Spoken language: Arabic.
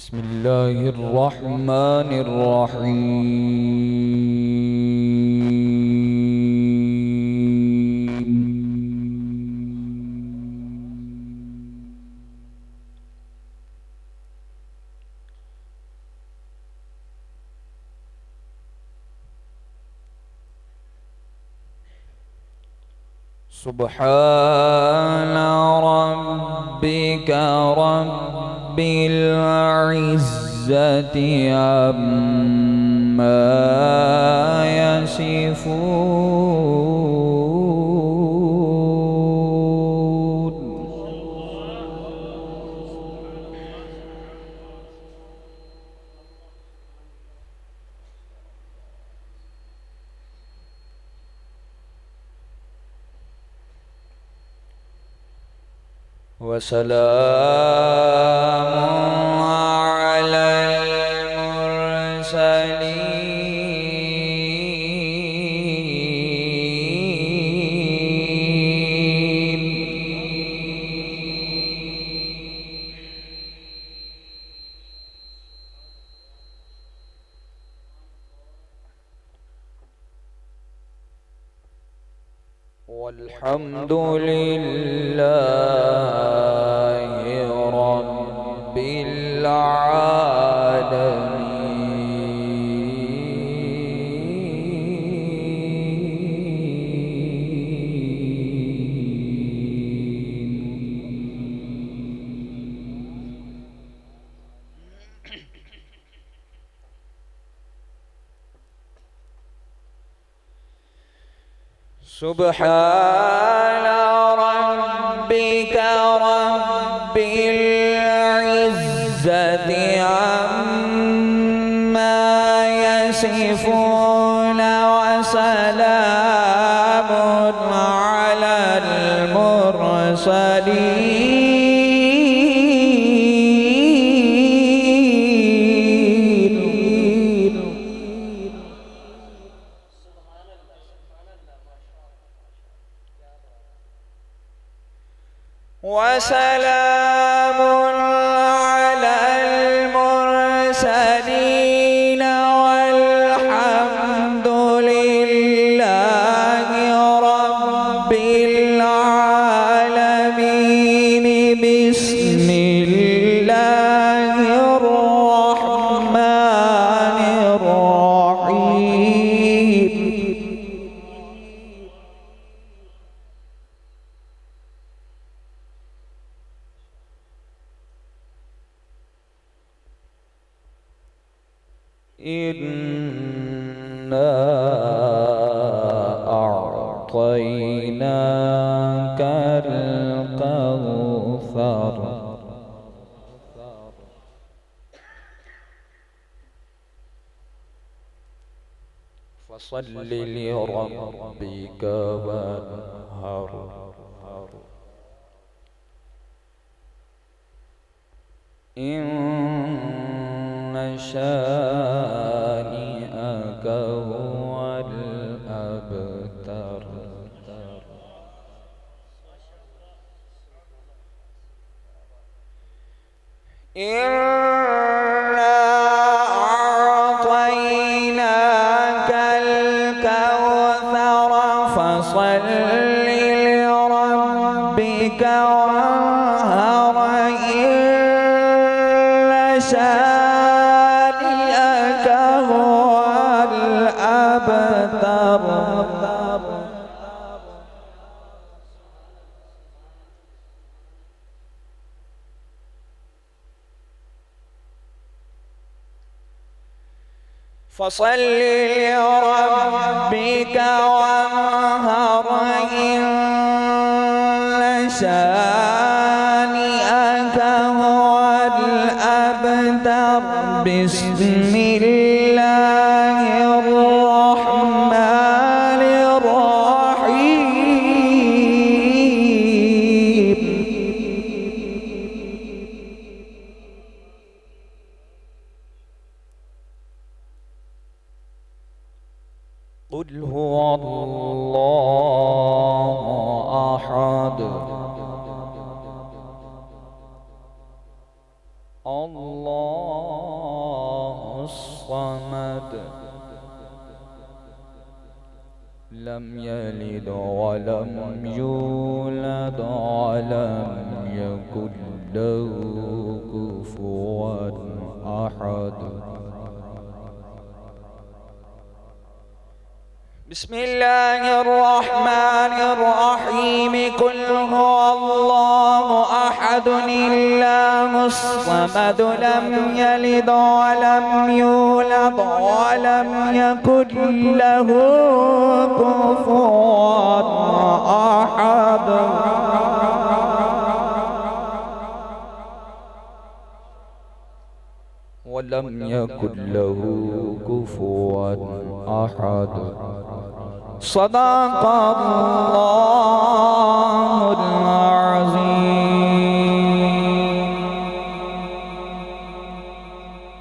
بسم الله الرحمن الرحيم. سبحان ربك رب العزة عما يصفون. وسلام على المرسلين. والحمد لله رب العالمين. سبحان ربك رب العزة عما يصفون وسلام على المرسلين. وسلام على المرسلين والحمد لله رب العالمين. بسم الله الرحمن الرحيم. إنا أعطيناك الكوثر فصل لربك وانهر. إن شانئك هو الأبتر. إنا أعطيناك الكوثر فصل لربك وانهر. إن شانئك هو الأبتر. فصل لربك وانهر. إن شانئك هو الأبتر. بسم الله الرحمن الرحيم. قل هو الله أحد الله الصمد لم يلد ولم يولد ولم يكن له كفوا أحد. بسم الله الرحمن الرحيم. قل هو الله أحد الله الصمد لم يلد ولم يولد ولم يكن له كفوا أحد. ولم يكن له كفوا أحد. صدق الله العظيم.